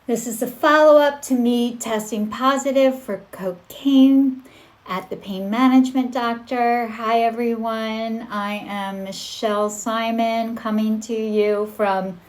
This is a follow-up to me testing positive for cocaine at the pain management doctor. Hi everyone, I am Michelle Simon coming to you from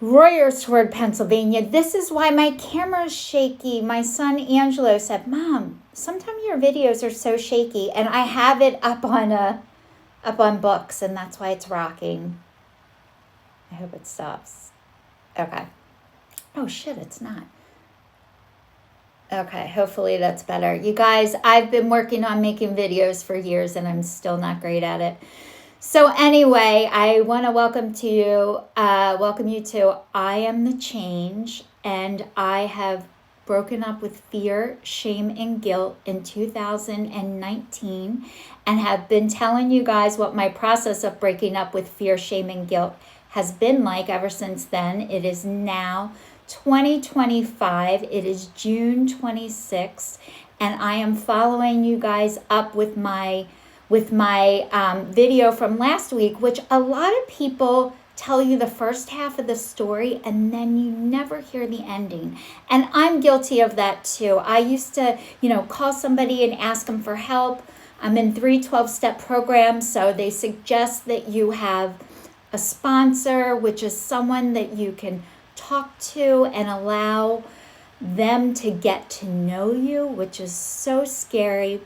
Royersford, Pennsylvania. This is why my camera's shaky. My son Angelo said, "Mom, sometimes your videos are so shaky," and I have it up on books, and that's why it's rocking. I hope it stops. Okay. Oh shit, it's not. Okay, hopefully that's better. You guys, I've been working on making videos for years and I'm still not great at it. So anyway, I want to welcome you to I Am the Change, and I have broken up with fear, shame, and guilt in 2019 and have been telling you guys what my process of breaking up with fear, shame, and guilt has been like ever since then. It is now 2025. It is June 26th, and I am following you guys up with my video from last week, which a lot of people tell you the first half of the story and then you never hear the ending. And I'm guilty of that too. I used to, call somebody and ask them for help. I'm in 3 12-step programs, so they suggest that you have a sponsor, which is someone that you can talk to and allow them to get to know you, which is so scary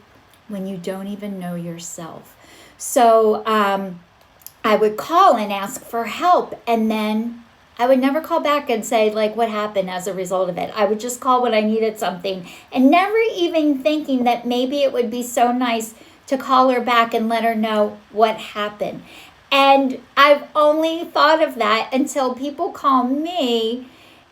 when you don't even know yourself. So I would call and ask for help, and then I would never call back and say like what happened as a result of it. I would just call when I needed something, and never even thinking that maybe it would be so nice to call her back and let her know what happened. And I've only thought of that until people call me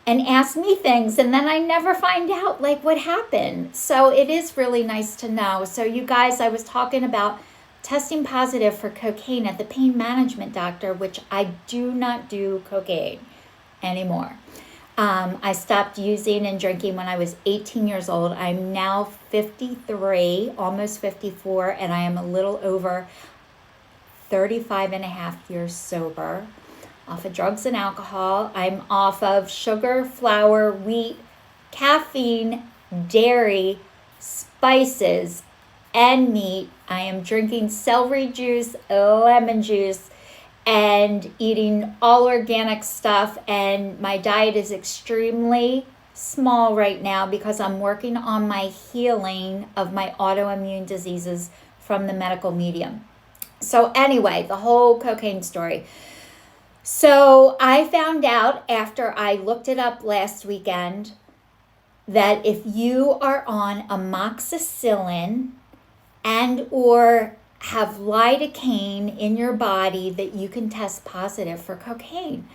and ask me things, and then I never find out like what happened. So it is really nice to know. So you guys, I was talking about testing positive for cocaine at the pain management doctor, which I do not do cocaine anymore. I stopped using and drinking when I was 18 years old. I'm now 53, almost 54, and I am a little over 35 and a half years sober, off of drugs and alcohol. I'm off of sugar, flour, wheat, caffeine, dairy, spices, and meat. I am drinking celery juice, lemon juice, and eating all organic stuff. And my diet is extremely small right now because I'm working on my healing of my autoimmune diseases from the medical medium. So anyway, the whole cocaine story. So I found out after I looked it up last weekend that if you are on amoxicillin and or have lidocaine in your body, that you can test positive for cocaine.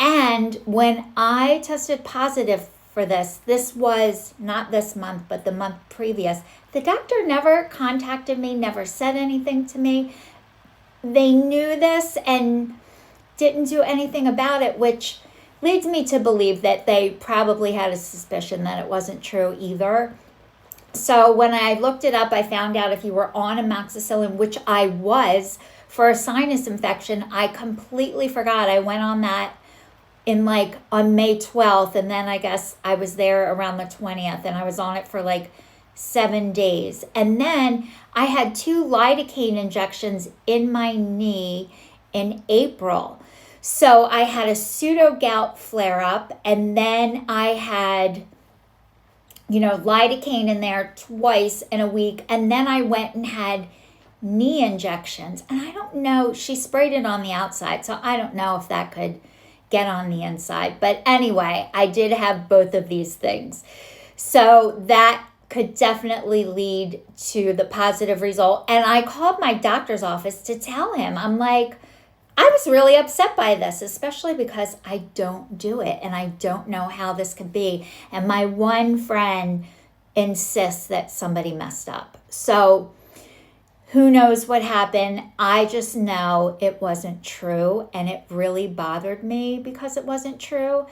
And when I tested positive for this was not this month, but the month previous, the doctor never contacted me, never said anything to me. They knew this and didn't do anything about it, which leads me to believe that they probably had a suspicion that it wasn't true either. So when I looked it up, I found out if you were on amoxicillin, which I was for a sinus infection. I completely forgot. I went on that on May 12th, and then I guess I was there around the 20th, and I was on it for 7 days. And then I had 2 lidocaine injections in my knee in April. So I had a pseudo gout flare up, and then I had, lidocaine in there twice in a week. And then I went and had knee injections. And I don't know, she sprayed it on the outside, so I don't know if that could get on the inside. But anyway, I did have both of these things. So that could definitely lead to the positive result. And I called my doctor's office to tell him, I'm like, I was really upset by this, especially because I don't do it and I don't know how this could be. And my one friend insists that somebody messed up. So who knows what happened? I just know it wasn't true, and it really bothered me because it wasn't true.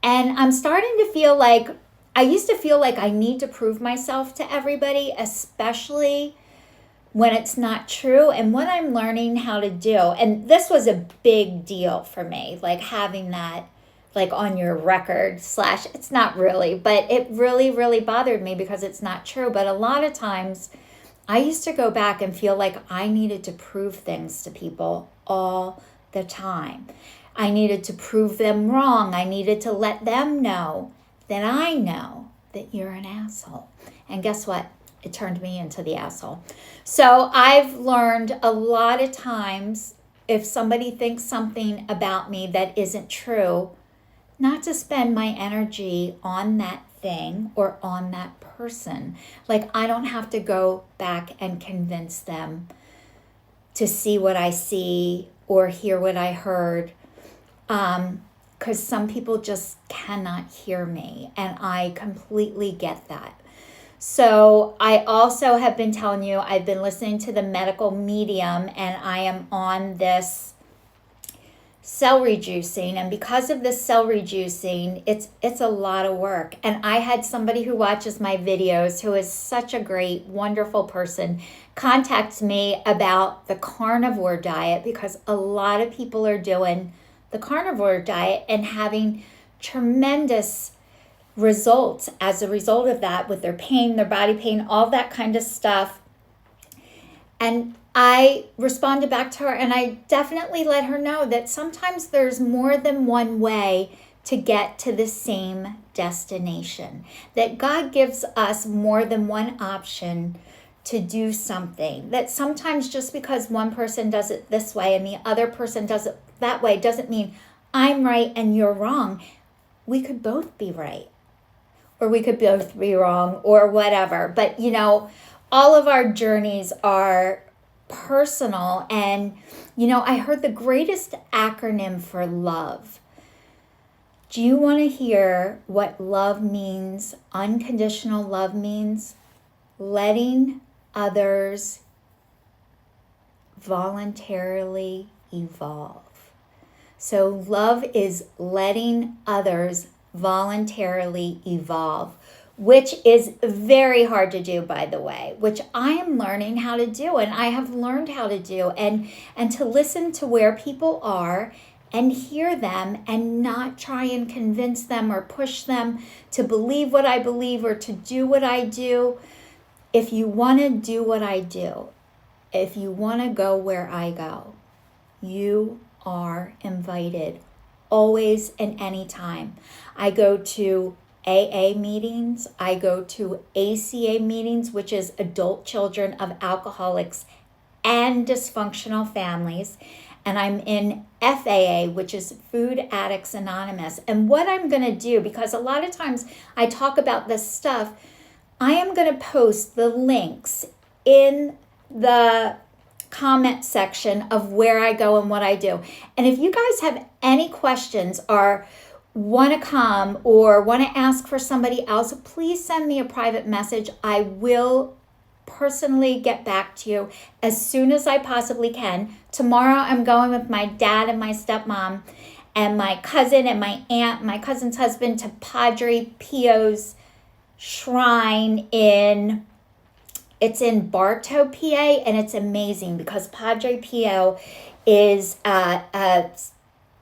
And I'm starting to feel like, I used to feel like I need to prove myself to everybody, especially when it's not true. And what I'm learning how to do, and this was a big deal for me, having that like on your record slash, it's not really, but it really, really bothered me because it's not true. But a lot of times I used to go back and feel like I needed to prove things to people all the time. I needed to prove them wrong. I needed to let them know that I know that you're an asshole. And guess what? It turned me into the asshole. So I've learned a lot of times, if somebody thinks something about me that isn't true, not to spend my energy on that thing or on that person. Like, I don't have to go back and convince them to see what I see or hear what I heard, because some people just cannot hear me, and I completely get that. So I also have been telling you, I've been listening to the medical medium, and I am on this celery juicing, and because of this celery juicing, it's a lot of work. And I had somebody who watches my videos, who is such a great, wonderful person, contact me about the carnivore diet, because a lot of people are doing the carnivore diet and having tremendous results as a result of that, with their pain, their body pain, all that kind of stuff. And I responded back to her, and I definitely let her know that sometimes there's more than one way to get to the same destination, that God gives us more than one option to do something, that sometimes just because one person does it this way and the other person does it that way doesn't mean I'm right and you're wrong. We could both be right, or we could both be wrong, or whatever. But all of our journeys are personal. And I heard the greatest acronym for love. Do you want to hear what love means? Unconditional love means letting others voluntarily evolve. So love is letting others voluntarily evolve, which is very hard to do, by the way, which I am learning how to do, and I have learned how to do, and to listen to where people are and hear them, and not try and convince them or push them to believe what I believe or to do what I do. If you want to do what I do, if you want to go where I go, you are invited, always and anytime. I go to AA meetings. I go to ACA meetings, which is Adult Children of Alcoholics and Dysfunctional Families. And I'm in FAA, which is Food Addicts Anonymous. And what I'm going to do, because a lot of times I talk about this stuff, I am going to post the links in the comment section of where I go and what I do. And if you guys have any questions or want to come or want to ask for somebody else, please send me a private message. I will personally get back to you as soon as I possibly can. Tomorrow I'm going with my dad and my stepmom and my cousin and my aunt, my cousin's husband, to Padre Pio's shrine in Bartow, PA, and it's amazing because Padre Pio is a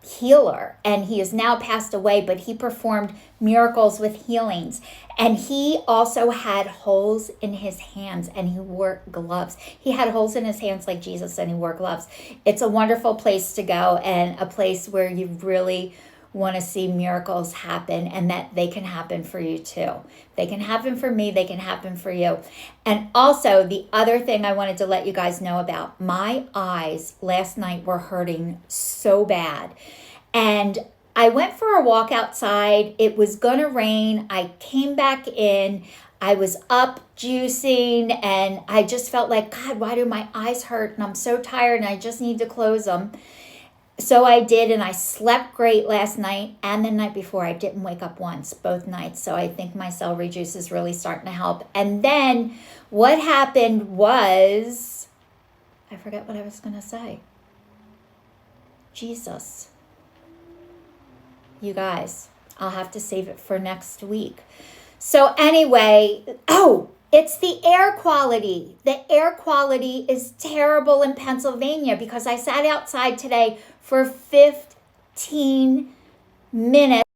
healer, and he has now passed away, but he performed miracles with healings. And he also had holes in his hands, and he wore gloves. He had holes in his hands like Jesus, and he wore gloves. It's a wonderful place to go, and a place where you really want to see miracles happen, and that they can happen for you too. They can happen for me, they can happen for you. And also, the other thing I wanted to let you guys know about, my eyes last night were hurting so bad. And I went for a walk outside. It was gonna rain. I came back in. I was up juicing, and I just felt like, God, why do my eyes hurt? And I'm so tired, and I just need to close them. So I did, and I slept great last night and the night before. I didn't wake up once, both nights. So I think my celery juice is really starting to help. And then what happened was, I forget what I was going to say. Jesus. You guys, I'll have to save it for next week. So anyway, it's the air quality. The air quality is terrible in Pennsylvania because I sat outside today for 15 minutes